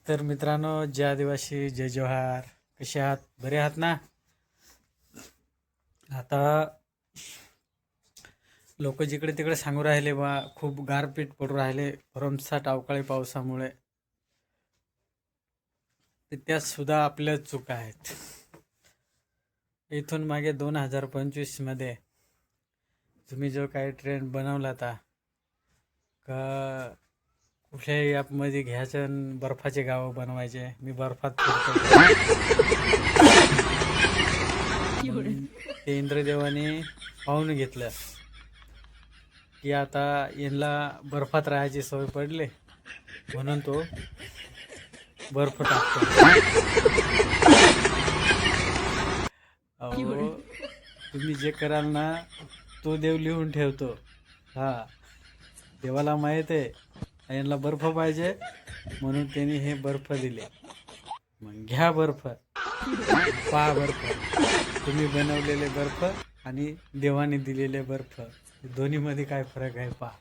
तर मित्रांनो, जय आदिवासी, जय जोहार. कसे आहात? बरे आहात ना? आता लोक जिकडे तिकडे सांगू राहिले बा खूप गारपीट पडू राहिले भरमसाठ अवकाळी पावसामुळे. तर त्यात सुद्धा आपल्या चुका आहेत. इथून मागे 2025 मध्ये तुम्ही जो काही ट्रेंड बनवला होता का कुठल्याही ॲपमध्ये घ्यायचं आणि बर्फाचे गावं बनवायचे, मी बर्फात फिरतो. ते इंद्रदेवाने पाहून घेतलं की आता यांना बर्फात राहायची सवय पडली, म्हणून तो बर्फ टाकतो. अहो, तुम्ही जे कराल ना तो देव लिहून ठेवतो. हा, देवाला माहीत आहे यांना बर्फ पाहिजे, म्हणून त्यांनी हे बर्फ दिले. मग घ्या बर्फ, पहा बर्फ, तुम्ही बनवलेले बर्फ आणि देवाने दिलेले बर्फ, दोन्हीमध्ये काय फरक आहे पहा.